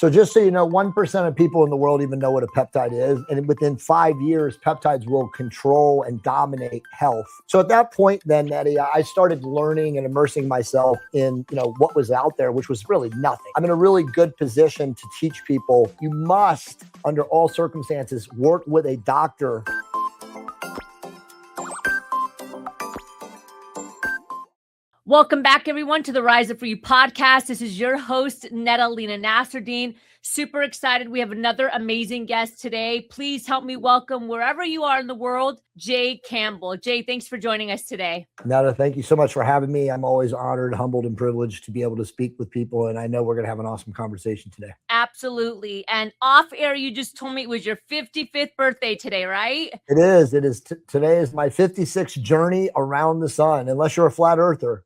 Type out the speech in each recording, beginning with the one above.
So just so you know, 1% of people in the world even know what a peptide is. And within 5 years, peptides will control and dominate health. So at that point, then, Nada, I started learning and immersing myself in, what was out there, which was really nothing. I'm in a really good position to teach people. You must, under all circumstances, work with a doctor. Welcome back, everyone, to the Rise Up For You podcast. This is your host, Nada Lena Nasserdeen. Super excited. We have another amazing guest today. Please help me welcome, wherever you are in the world, Jay Campbell. Jay, thanks for joining us today. Nada, thank you so much for having me. I'm always honored, humbled, and privileged to be able to speak with people. And I know we're going to have an awesome conversation today. Absolutely. And off air, you just told me it was your 55th birthday today, right? It is. Today is my 56th journey around the sun, unless you're a flat earther.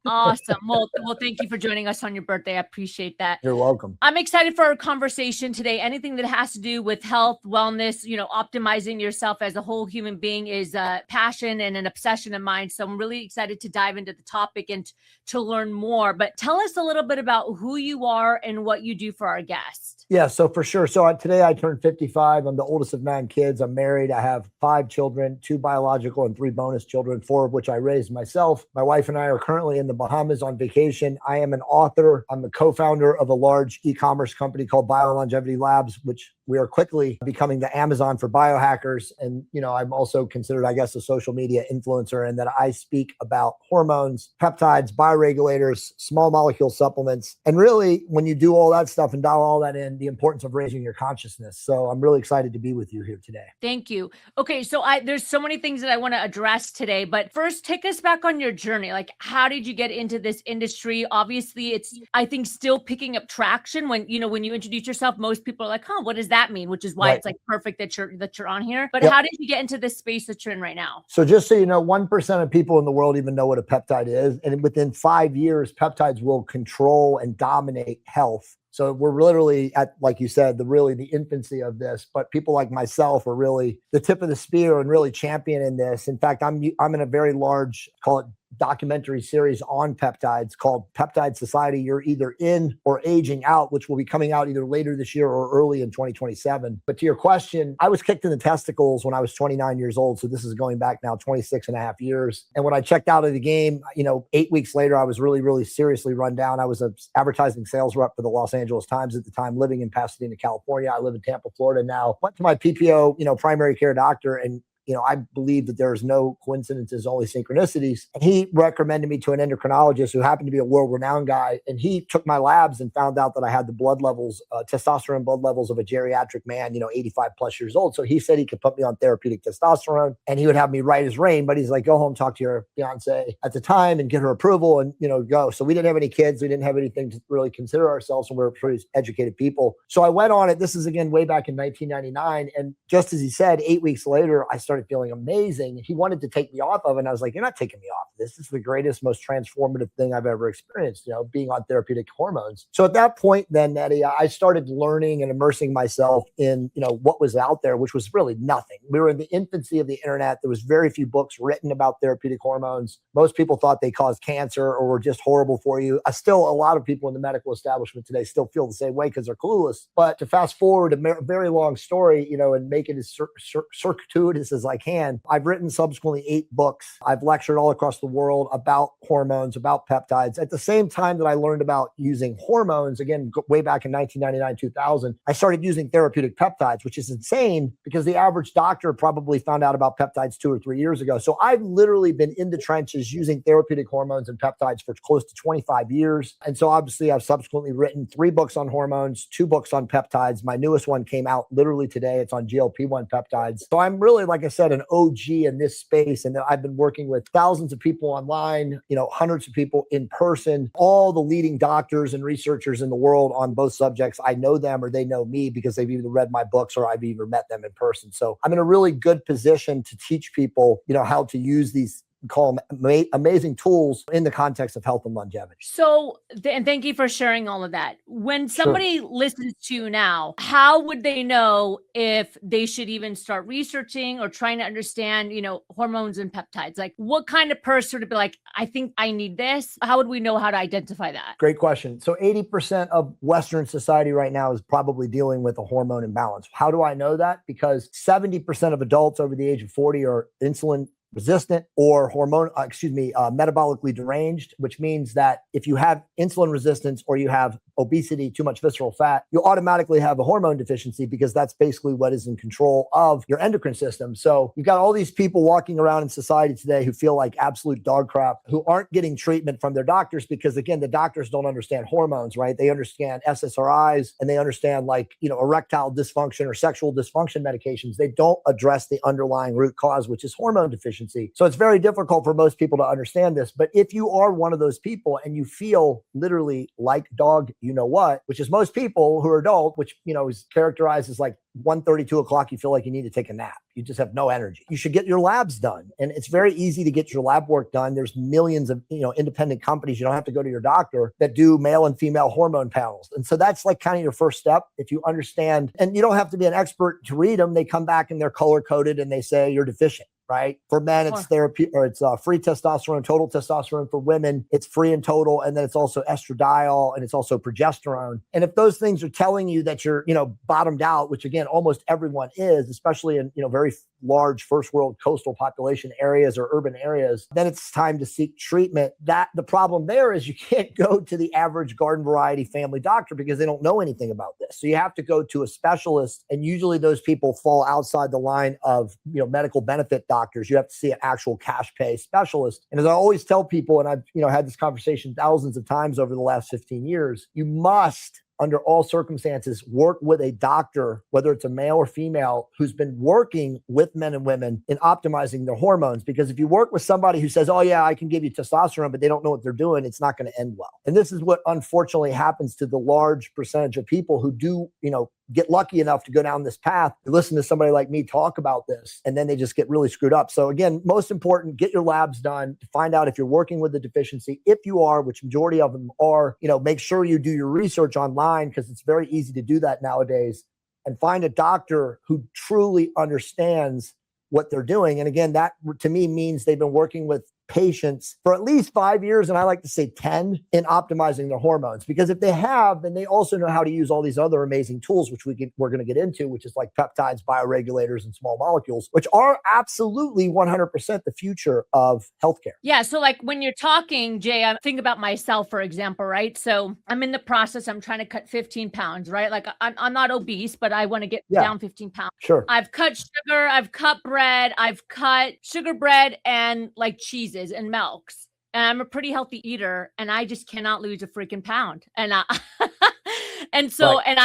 Awesome. Well, thank you for joining us on your birthday. I appreciate that. You're welcome. I'm excited for our conversation today. Anything that has to do with health, wellness, optimizing yourself as a whole human being is a passion and an obsession of mine. So I'm really excited to dive into the topic and to learn more. But tell us a little bit about who you are and what you do for our guests. Yeah, so for sure. So today I turned 55. I'm the oldest of 9 kids. I'm married. I have 5 children, 2 biological and 3 bonus children, 4 of which I raised myself. My wife and I are currently in the Bahamas on vacation. I am an author. I'm the co-founder of a large e-commerce company called BioLongevity Labs, which we are quickly becoming the Amazon for biohackers. And, I'm also considered, I guess, a social media influencer, and that I speak about hormones, peptides, bioregulators, small molecule supplements. And really, when you do all that stuff and dial all that in, the importance of raising your consciousness. So I'm really excited to be with you here today. Thank you. Okay. So there's so many things that I want to address today, but first take us back on your journey. Like, how did you get into this industry? Obviously it's, I think, still picking up traction when you introduce yourself, most people are like, what does that mean? Which is why It's like perfect that you're on here. But How did you get into this space that you're in right now? So just so you know, 1% of people in the world even know what a peptide is. And within 5 years, peptides will control and dominate health. So we're literally at, like you said, the infancy of this, but people like myself are really the tip of the spear and really championing this. In fact, I'm in a very large, call it, documentary series on peptides called Peptide Society. You're either in or aging out, which will be coming out either later this year or early in 2027. But to your question, I was kicked in the testicles when I was 29 years old. So this is going back now 26 and a half years. And when I checked out of the game, 8 weeks later, I was really, really seriously run down. I was an advertising sales rep for the Los Angeles Times at the time, living in Pasadena, California. I live in Tampa, Florida now. Went to my PPO, primary care doctor, and I believe that there's no coincidences, only synchronicities. And he recommended me to an endocrinologist who happened to be a world-renowned guy. And he took my labs and found out that I had the blood levels, testosterone blood levels of a geriatric man, 85 plus years old. So he said he could put me on therapeutic testosterone and he would have me right as rain. But he's like, go home, talk to your fiance at the time and get her approval and, go. So we didn't have any kids. We didn't have anything to really consider ourselves. And we're pretty educated people. So I went on it. This is again, way back in 1999. And just as he said, 8 weeks later, I started feeling amazing. He wanted to take me off of it. And I was like, you're not taking me off. This is the greatest, most transformative thing I've ever experienced, being on therapeutic hormones. So at that point, then, Nada, I started learning and immersing myself in, what was out there, which was really nothing. We were in the infancy of the internet. There was very few books written about therapeutic hormones. Most people thought they caused cancer or were just horrible for you. Still, a lot of people in the medical establishment today still feel the same way because they're clueless. But to fast forward a very long story, and make it as circuitous as I can, I've written subsequently 8 books. I've lectured all across the world about hormones, about peptides. At the same time that I learned about using hormones, again, way back in 1999, 2000, I started using therapeutic peptides, which is insane because the average doctor probably found out about peptides 2 or 3 years ago. So I've literally been in the trenches using therapeutic hormones and peptides for close to 25 years. And so obviously I've subsequently written 3 books on hormones, 2 books on peptides. My newest one came out literally today. It's on GLP-1 peptides. So I'm really, like I said, an OG in this space. And I've been working with thousands of people online, hundreds of people in person, all the leading doctors and researchers in the world on both subjects. I know them or they know me because they've either read my books or I've either met them in person. So I'm in a really good position to teach people, how to use these call them amazing tools in the context of health and longevity. So, and thank you for sharing all of that. When somebody listens to you now, how would they know if they should even start researching or trying to understand, hormones and peptides? Like, what kind of person would be like, I think I need this? How would we know how to identify that? Great question. So 80% of Western society right now is probably dealing with a hormone imbalance. How do I know that? Because 70% of adults over the age of 40 are insulin resistant or metabolically deranged, which means that if you have insulin resistance or you have obesity, too much visceral fat, you automatically have a hormone deficiency because that's basically what is in control of your endocrine system. So you've got all these people walking around in society today who feel like absolute dog crap, who aren't getting treatment from their doctors because, again, the doctors don't understand hormones, right? They understand SSRIs and they understand erectile dysfunction or sexual dysfunction medications. They don't address the underlying root cause, which is hormone deficiency. So it's very difficult for most people to understand this. But if you are one of those people and you feel literally like dog, which is most people who are adult, which, is characterized as like 1:30, 2 o'clock, you feel like you need to take a nap. You just have no energy. You should get your labs done. And it's very easy to get your lab work done. There's millions of, independent companies. You don't have to go to your doctor that do male and female hormone panels. And so that's like kind of your first step. If you understand, and you don't have to be an expert to read them, they come back and they're color coded and they say you're deficient. Right? For men, it's therapy, or it's free testosterone, total testosterone. For women, it's free and total. And then it's also estradiol and it's also progesterone. And if those things are telling you that you're, bottomed out, which again, almost everyone is, especially in, very large first world coastal population areas or urban areas, then it's time to seek treatment. That the problem there is you can't go to the average garden variety family doctor because they don't know anything about this. So you have to go to a specialist. And usually those people fall outside the line of, medical benefit doctors. You have to see an actual cash pay specialist. And as I always tell people, and I've, had this conversation thousands of times over the last 15 years, you must, under all circumstances, work with a doctor, whether it's a male or female, who's been working with men and women in optimizing their hormones. Because if you work with somebody who says, oh yeah, I can give you testosterone, but they don't know what they're doing, it's not going to end well. And this is what unfortunately happens to the large percentage of people who do, get lucky enough to go down this path, listen to somebody like me talk about this, and then they just get really screwed up. So again, most important, get your labs done to find out if you're working with a deficiency. If you are, which majority of them are, make sure you do your research online because it's very easy to do that nowadays, and find a doctor who truly understands what they're doing. And again, that to me means they've been working with patients for at least 5 years, and I like to say 10, in optimizing their hormones. Because if they have, then they also know how to use all these other amazing tools, which we're going to get into, which is like peptides, bioregulators, and small molecules, which are absolutely 100% the future of healthcare. Yeah. So like when you're talking, Jay, I think about myself, for example, right? So I'm in the process, I'm trying to cut 15 pounds, right? Like I'm not obese, but I want to get down 15 pounds. Sure. I've cut sugar, I've cut bread, I've cut sugar bread and like cheeses and milks. And I'm a pretty healthy eater and I just cannot lose a freaking pound. And and so, and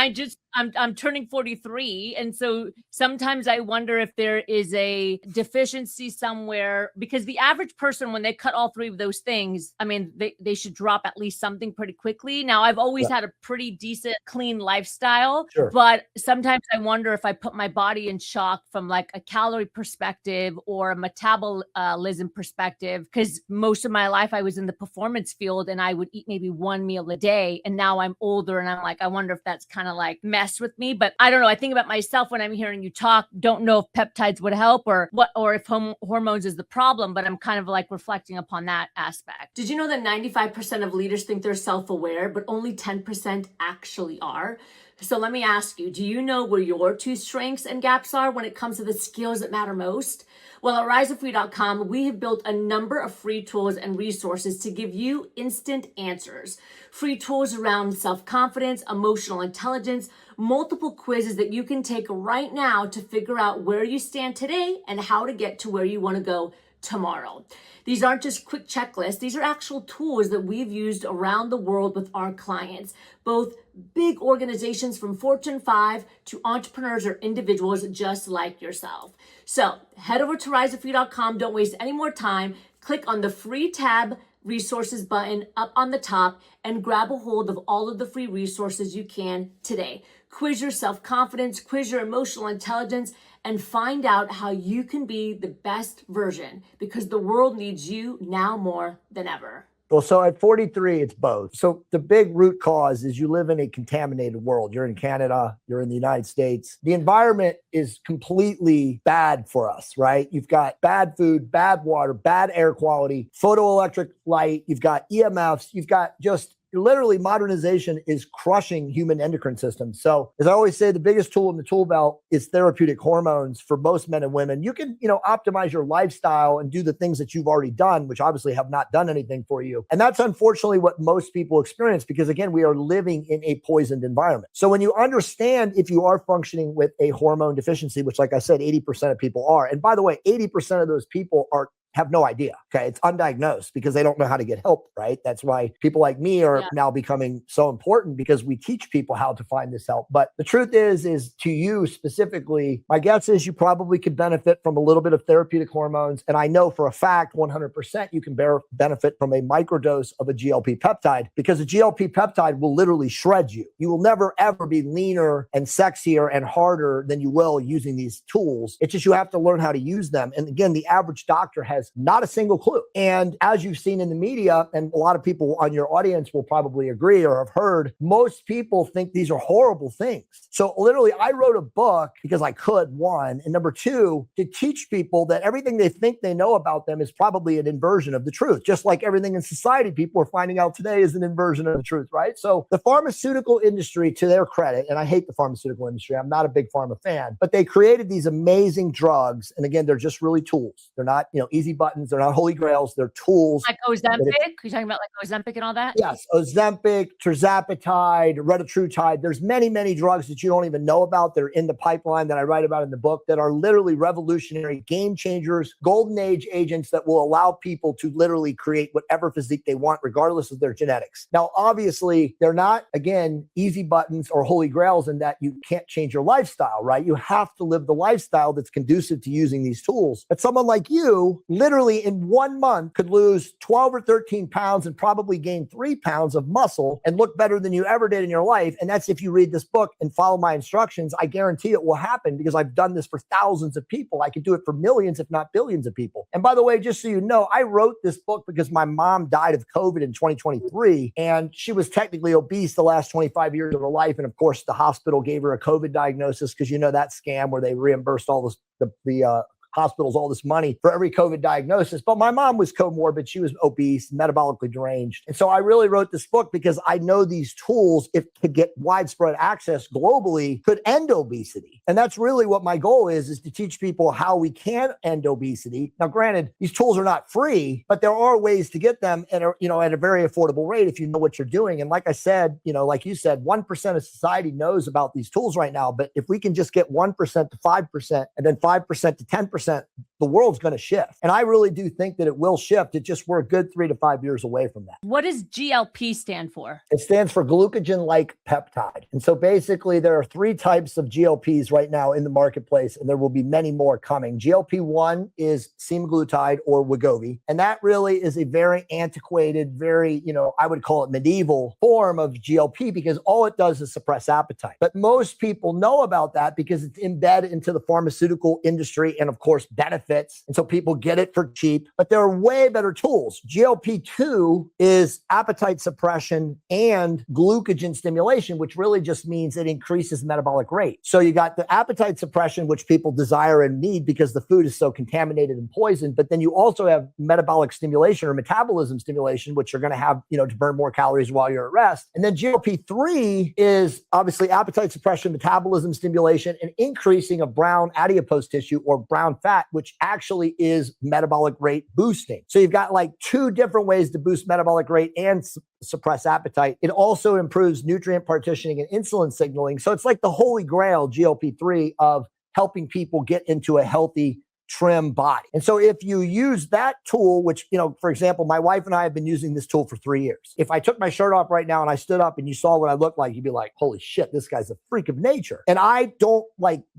I'm turning 43. And so sometimes I wonder if there is a deficiency somewhere, because the average person, when they cut all three of those things, I mean, they should drop at least something pretty quickly. Now, I've always had a pretty decent, clean lifestyle, but sometimes I wonder if I put my body in shock from like a calorie perspective or a metabolism perspective, because most of my life I was in the performance field and I would eat maybe one meal a day. And now I'm older and I'm like, I wonder if that's kind of like messed with me. But I don't know. I think about myself when I'm hearing you talk, don't know if peptides would help or what, or if hormones is the problem, but I'm kind of like reflecting upon that aspect. Did you know that 95% of leaders think they're self-aware, but only 10% actually are? So let me ask you, do you know where your two strengths and gaps are when it comes to the skills that matter most? Well, at riseofree.com, we have built a number of free tools and resources to give you instant answers. Free tools around self-confidence, emotional intelligence, multiple quizzes that you can take right now to figure out where you stand today and how to get to where you want to go tomorrow. These aren't just quick checklists. These are actual tools that we've used around the world with our clients, both big organizations from Fortune 5 to entrepreneurs or individuals just like yourself. So head over to riseofree.com. Don't waste any more time. Click on the free tab resources button up on the top and grab a hold of all of the free resources you can today. Quiz your self-confidence, quiz your emotional intelligence, and find out how you can be the best version, because the world needs you now more than ever. Well, so at 43, it's both. So the big root cause is you live in a contaminated world. You're in Canada, you're in the United States. The environment is completely bad for us, right? You've got bad food, bad water, bad air quality, photoelectric light. You've got EMFs. You've got just literally modernization is crushing human endocrine systems. So as I always say, the biggest tool in the tool belt is therapeutic hormones for most men and women. You can, optimize your lifestyle and do the things that you've already done, which obviously have not done anything for you. And that's unfortunately what most people experience, because again, we are living in a poisoned environment. So when you understand if you are functioning with a hormone deficiency, which like I said, 80% of people are, and by the way, 80% of those people have no idea. Okay. It's undiagnosed because they don't know how to get help, right? That's why people like me are now becoming so important, because we teach people how to find this help. But the truth is to you specifically, my guess is you probably could benefit from a little bit of therapeutic hormones. And I know for a fact, 100% you can benefit from a microdose of a GLP peptide, because a GLP peptide will literally shred you. You will never, ever be leaner and sexier and harder than you will using these tools. It's just, you have to learn how to use them. And again, the average doctor has not a single clue. And as you've seen in the media, and a lot of people on your audience will probably agree or have heard, most people think these are horrible things. So literally, I wrote a book because I could, one, and number two, to teach people that everything they think they know about them is probably an inversion of the truth. Just like everything in society, people are finding out today is an inversion of the truth, right? So the pharmaceutical industry, to their credit, and I hate the pharmaceutical industry, I'm not a big pharma fan, but they created these amazing drugs. And again, they're just really tools. They're not, easy buttons. They're not holy grails. They're tools. Like Ozempic? You're talking about like Ozempic and all that? Yes. Ozempic, tirzepatide, retatrutide. There's many, many drugs that you don't even know about that are in the pipeline that I write about in the book that are literally revolutionary, game changers, golden age agents that will allow people to literally create whatever physique they want, regardless of their genetics. Now, obviously, they're not, again, easy buttons or holy grails in that you can't change your lifestyle, right? You have to live the lifestyle that's conducive to using these tools. But someone like you, literally in 1 month, could lose 12 or 13 pounds and probably gain 3 pounds of muscle and look better than you ever did in your life. And that's if you read this book and follow my instructions. I guarantee it will happen, because I've done this for thousands of people. I could do it for millions, if not billions of people. And by the way, just so you know, I wrote this book because my mom died of COVID in 2023, and she was technically obese the last 25 years of her life. And of course, the hospital gave her a COVID diagnosis, because that scam where they reimbursed all this, the hospitals all this money for every COVID diagnosis. But my mom was comorbid. She was obese, metabolically deranged. And so I really wrote this book because I know these tools, if to get widespread access globally, could end obesity. And that's really what my goal is to teach people how we can end obesity. Now, granted, these tools are not free, but there are ways to get them at a very affordable rate if you know what you're doing. And like I said, like you said, 1% of society knows about these tools right now. But if we can just get 1% to 5% and then 5% to 10%, the world's going to shift. And I really do think that it will shift. It just, we're a good 3 to 5 years away from that. What does GLP stand for? It stands for glucagon-like peptide. And so basically there are 3 types of GLPs right now in the marketplace, and there will be many more coming. GLP-1 is semaglutide or Wegovy. And that really is a very antiquated, very, I would call it medieval form of GLP, because all it does is suppress appetite. But most people know about that because it's embedded into the pharmaceutical industry and of course benefits. And so people get it for cheap, but there are way better tools. GLP-2 is appetite suppression and glucagon stimulation, which really just means it increases metabolic rate. So you got the appetite suppression, which people desire and need because the food is so contaminated and poisoned. But then you also have metabolic stimulation or metabolism stimulation, which you're going to have, to burn more calories while you're at rest. And then GLP-3 is obviously appetite suppression, metabolism stimulation, and increasing of brown adipose tissue or brown fat, which actually is metabolic rate boosting. So you've got like 2 different ways to boost metabolic rate and suppress appetite. It also improves nutrient partitioning and insulin signaling. So it's like the holy grail, GLP-3, of helping people get into a healthy, trim body. And so if you use that tool, which, for example, my wife and I have been using this tool for 3 years. If I took my shirt off right now and I stood up and you saw what I looked like, you'd be like, holy shit, this guy's a freak of nature. And I don't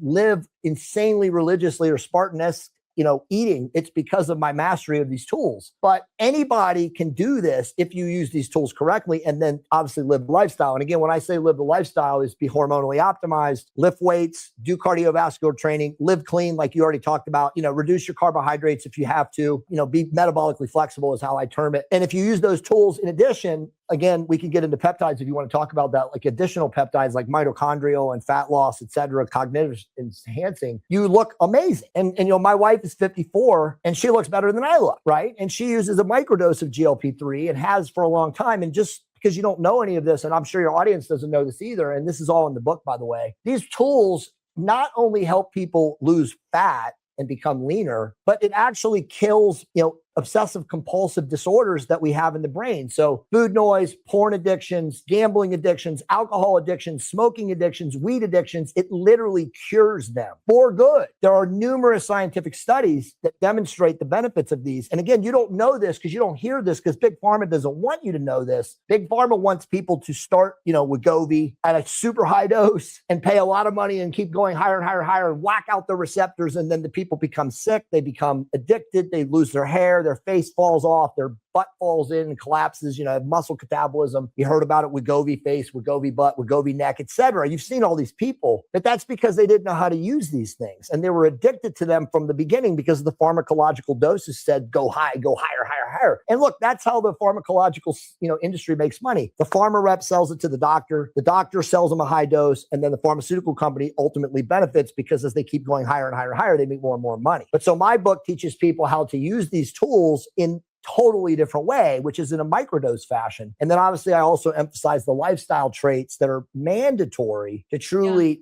live insanely religiously or Spartan-esque eating. It's because of my mastery of these tools. But anybody can do this if you use these tools correctly, and then obviously live the lifestyle. And again, when I say live the lifestyle, is be hormonally optimized, lift weights, do cardiovascular training, live clean, like you already talked about, reduce your carbohydrates if you have to, be metabolically flexible is how I term it. And if you use those tools in addition, again, we can get into peptides if you want to talk about that, like additional peptides like mitochondrial and fat loss, et cetera, cognitive enhancing, you look amazing. And my wife is 54 and she looks better than I look, right? And she uses a microdose of GLP-3 and has for a long time. And just because you don't know any of this, and I'm sure your audience doesn't know this either, and this is all in the book, by the way, these tools not only help people lose fat and become leaner, but it actually kills, obsessive compulsive disorders that we have in the brain. So food noise, porn addictions, gambling addictions, alcohol addictions, smoking addictions, weed addictions, it literally cures them for good. There are numerous scientific studies that demonstrate the benefits of these. And again, you don't know this because you don't hear this because Big Pharma doesn't want you to know this. Big Pharma wants people to start, Wegovy at a super high dose and pay a lot of money and keep going higher and higher and higher and whack out the receptors. And then the people become sick. They become addicted. They lose their hair. Their face falls off, their butt falls in and collapses, muscle catabolism. You heard about it, Wegovy face, Wegovy butt, Wegovy neck, etc. You've seen all these people, but that's because they didn't know how to use these things. And they were addicted to them from the beginning because the pharmacological doses said, go high, go higher, higher, higher. And look, that's how the pharmacological, industry makes money. The pharma rep sells it to the doctor sells them a high dose, and then the pharmaceutical company ultimately benefits because as they keep going higher and higher and higher, they make more and more money. But so my book teaches people how to use these tools in totally different way, which is in a microdose fashion. And then obviously I also emphasize the lifestyle traits that are mandatory to truly,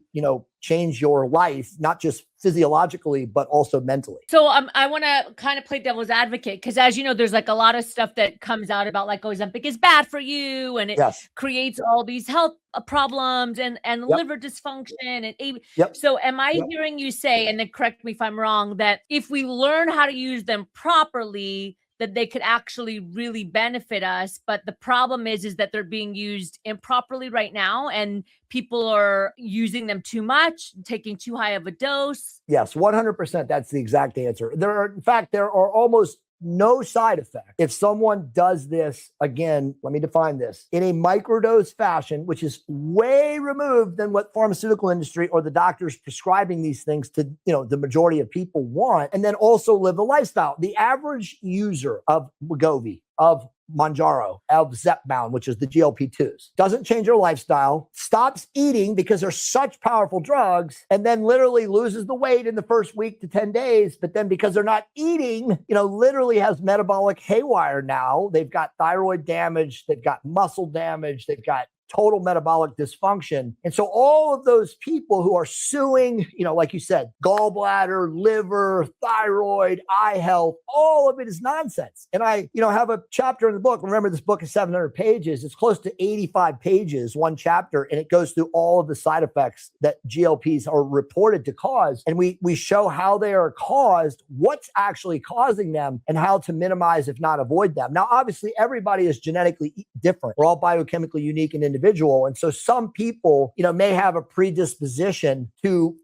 change your life, not just physiologically, but also mentally. So I want to kind of play devil's advocate because as you know, there's like a lot of stuff that comes out about like Ozempic is bad for you and it creates all these health problems and liver dysfunction. And so am I hearing you say, and then correct me if I'm wrong, that if we learn how to use them properly, that they could actually really benefit us. But the problem is that they're being used improperly right now and people are using them too much, taking too high of a dose. Yes, 100%. That's the exact answer. In fact, there are almost no side effect. If someone does this, again, let me define this, in a microdose fashion, which is way removed than what pharmaceutical industry or the doctors prescribing these things to, the majority of people want, and then also live the lifestyle. The average user of Wegovy, of Mounjaro, of Zepbound, which is the GLP-2s, doesn't change their lifestyle, stops eating because they're such powerful drugs, and then literally loses the weight in the first week to 10 days. But then because they're not eating, literally has metabolic haywire now. They've got thyroid damage, they've got muscle damage, they've got total metabolic dysfunction. And so all of those people who are suing, like you said, gallbladder, liver, thyroid, eye health, all of it is nonsense. And I, have a chapter in the book. Remember, this book is 700 pages. It's close to 85 pages, one chapter, and it goes through all of the side effects that GLPs are reported to cause. And we show how they are caused, what's actually causing them, and how to minimize, if not avoid them. Now, obviously, everybody is genetically different. We're all biochemically unique and individual. And so some people, may have a predisposition to,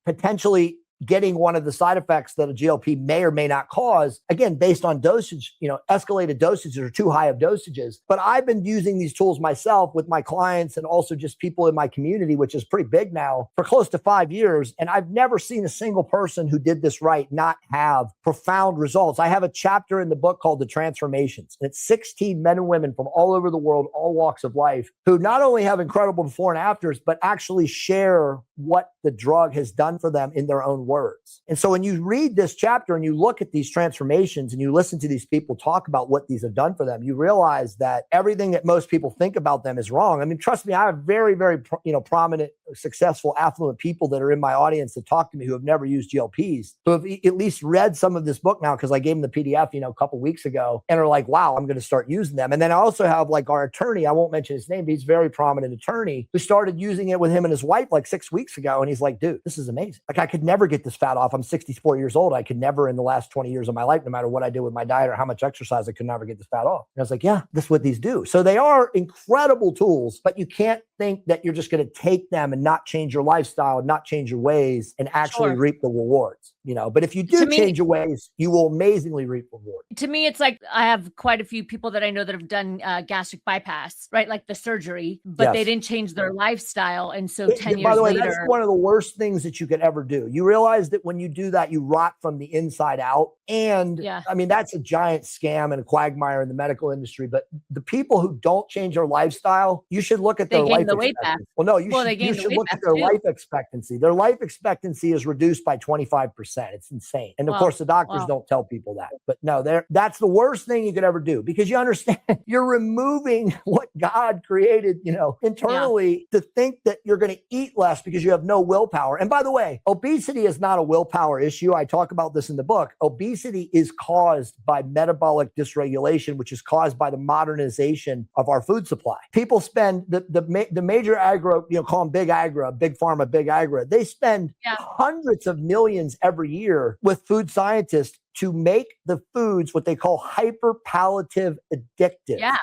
potentially getting one of the side effects that a GLP may or may not cause, again, based on dosage, escalated dosages or too high of dosages. But I've been using these tools myself with my clients and also just people in my community, which is pretty big now, for close to 5 years. And I've never seen a single person who did this right not have profound results. I have a chapter in the book called The Transformations. And it's 16 men and women from all over the world, all walks of life, who not only have incredible before and afters, but actually share what the drug has done for them in their own words. And so when you read this chapter and you look at these transformations and you listen to these people talk about what these have done for them, you realize that everything that most people think about them is wrong. I mean, trust me, I have very, very, prominent, successful, affluent people that are in my audience that talk to me who have never used GLPs, who have at least read some of this book now because I gave them the PDF, a couple weeks ago, and are like, wow, I'm going to start using them. And then I also have like our attorney, I won't mention his name, but he's a very prominent attorney who started using it with him and his wife like 6 weeks ago. And he's like, dude, this is amazing. Like I could never get get this fat off. I'm 64 years old. I could never in the last 20 years of my life, no matter what I did with my diet or how much exercise, I could never get this fat off. And I was like, yeah, this is what these do. So they are incredible tools, but you can't think that you're just going to take them and not change your lifestyle, not change your ways, and actually reap the rewards, But if you do change your ways, you will amazingly reap rewards. To me, it's like I have quite a few people that I know that have done gastric bypass, right? Like the surgery, but they didn't change their lifestyle. And so 10 years by the way, later, that's one of the worst things that you could ever do. You realize that when you do that, you rot from the inside out. And I mean, that's a giant scam and a quagmire in the medical industry. But the people who don't change their lifestyle, you should look at their life expectancy. Well, no, you should look at their life expectancy. Their life expectancy is reduced by 25%. It's insane. And of course, the doctors don't tell people that. But no, that's the worst thing you could ever do, because you understand you're removing what God created, internally to think that you're going to eat less because you have no willpower. And by the way, obesity is not a willpower issue. I talk about this in the book. Obesity is caused by metabolic dysregulation, which is caused by the modernization of our food supply. People spend the major agro, call them big agro, big pharma, big agro. They spend hundreds of millions every year with food scientists to make the foods what they call hyperpalative addictive. Yeah,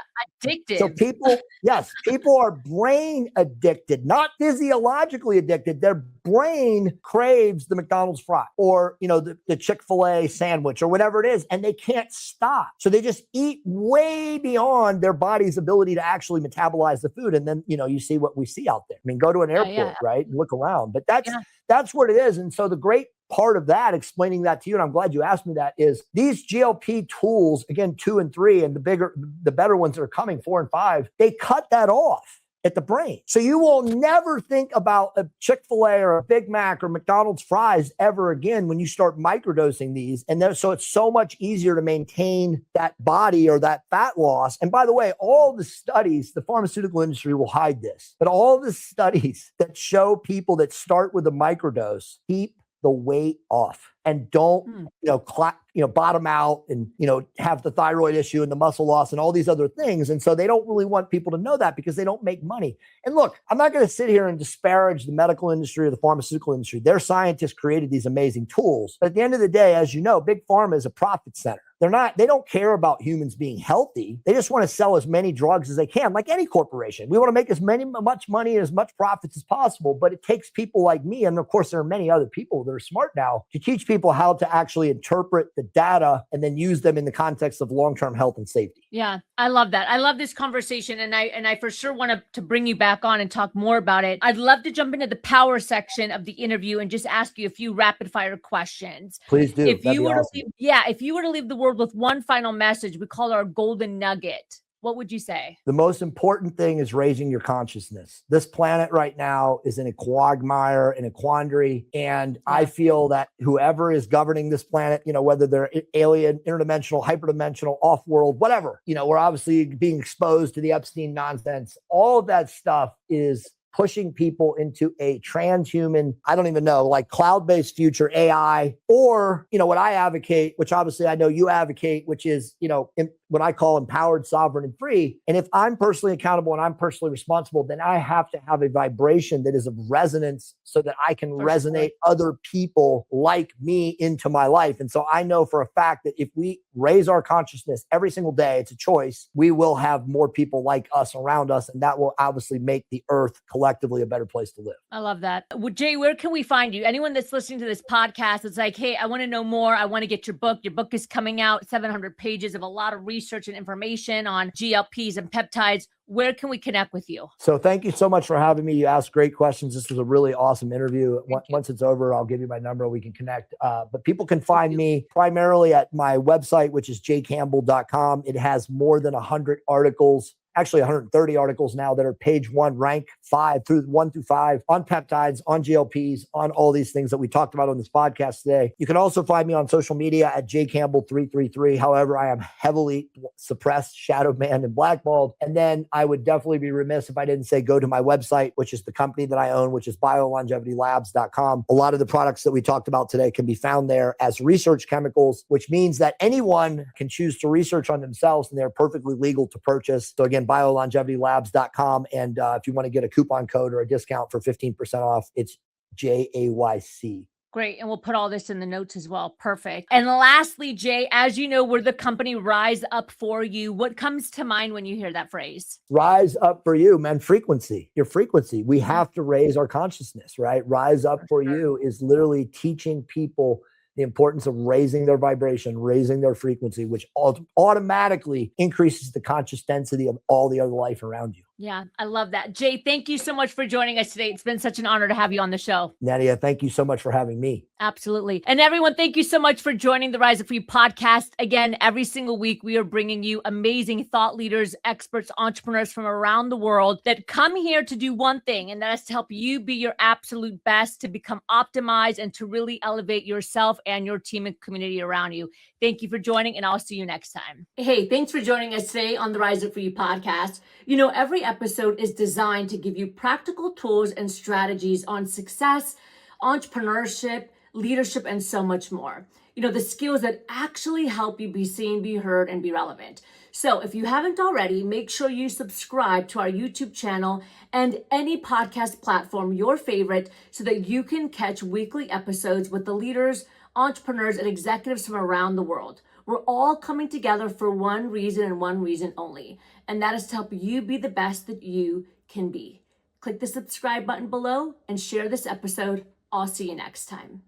addictive. So people are brain addicted, not physiologically addicted. Their brain craves the McDonald's fry or, the Chick-fil-A sandwich or whatever it is, and they can't stop. So they just eat way beyond their body's ability to actually metabolize the food. And then, you see what we see out there. I mean, go to an airport, right? And look around. But that's what it is. And so the great part of that, explaining that to you, and I'm glad you asked me that, is these GLP tools, again, 2 and 3, and the better ones that are coming, 4 and 5, they cut that off at the brain. So you will never think about a Chick-fil-A or a Big Mac or McDonald's fries ever again when you start microdosing these. And so it's so much easier to maintain that body or that fat loss. And by the way, all the studies, the pharmaceutical industry will hide this, but all the studies that show people that start with a microdose keep the weight off and don't, bottom out and, have the thyroid issue and the muscle loss and all these other things. And so they don't really want people to know that because they don't make money. And look, I'm not going to sit here and disparage the medical industry or the pharmaceutical industry. Their scientists created these amazing tools. But at the end of the day, as you know, big pharma is a profit center. They don't care about humans being healthy. They just want to sell as many drugs as they can, like any corporation. We want to make much money and as much profits as possible, but it takes people like me. And of course, there are many other people that are smart now to teach people how to actually interpret the data and then use them in the context of long-term health and safety. Yeah, I love that. I love this conversation. And I for sure want to bring you back on and talk more about it. I'd love to jump into the power section of the interview and just ask you a few rapid fire questions. Please do. If you were to leave the world with one final message, we call it our golden nugget, what would you say? The most important thing is raising your consciousness. This planet right now is in a quagmire, in a quandary. And I feel that whoever is governing this planet, whether they're alien, interdimensional, hyperdimensional, off-world, whatever, we're obviously being exposed to the Epstein nonsense. All of that stuff is pushing people into a transhuman, I don't even know, like cloud-based future AI, or, what I advocate, which obviously I know you advocate, which is, what I call empowered, sovereign, and free. And if I'm personally accountable and I'm personally responsible, then I have to have a vibration that is of resonance so that I can resonate other people like me into my life. And so I know for a fact that if we raise our consciousness every single day, it's a choice, we will have more people like us around us. And that will obviously make the earth collectively a better place to live. I love that. Well, Jay, where can we find you? Anyone that's listening to this podcast, it's like, hey, I want to know more. I want to get your book. Your book is coming out, 700 pages of a lot of research and information on GLPs and peptides. Where can we connect with you? So thank you so much for having me. You asked great questions. This was a really awesome interview. Once it's over, I'll give you my number. We can connect. But people can find me primarily at my website, which is jcampbell.com. It has more than 100 articles. Actually 130 articles now that are page 1, rank 1 through 5 on peptides, on GLPs, on all these things that we talked about on this podcast today. You can also find me on social media at jcampbell333. However, I am heavily suppressed, shadow banned, and blackballed. And then I would definitely be remiss if I didn't say go to my website, which is the company that I own, which is biolongevitylabs.com. A lot of the products that we talked about today can be found there as research chemicals, which means that anyone can choose to research on themselves and they're perfectly legal to purchase. So again, biolongevitylabs.com. And if you want to get a coupon code or a discount for 15% off, it's JAYC. Great. And we'll put all this in the notes as well. Perfect. And lastly, Jay, as you know, we're the company Rise Up For You. What comes to mind when you hear that phrase? Rise up for you, man. Frequency, your frequency. We have to raise our consciousness, right? Rise up for you is literally teaching people the importance of raising their vibration, raising their frequency, which automatically increases the conscious density of all the other life around you. Yeah, I love that. Jay, thank you so much for joining us today. It's been such an honor to have you on the show. Nadia, thank you so much for having me. Absolutely. And everyone, thank you so much for joining the Rise Up For You podcast. Again, every single week, we are bringing you amazing thought leaders, experts, entrepreneurs from around the world that come here to do one thing, and that is to help you be your absolute best, to become optimized, and to really elevate yourself and your team and community around you. Thank you for joining, and I'll see you next time. Hey, thanks for joining us today on the Rise Up For You podcast. You know, every episode is designed to give you practical tools and strategies on success, entrepreneurship, leadership, and so much more. You know, the skills that actually help you be seen, be heard, and be relevant. So if you haven't already, make sure you subscribe to our YouTube channel and any podcast platform, your favorite, so that you can catch weekly episodes with the leaders, entrepreneurs, and executives from around the world. We're all coming together for one reason and one reason only, and that is to help you be the best that you can be. Click the subscribe button below and share this episode. I'll see you next time.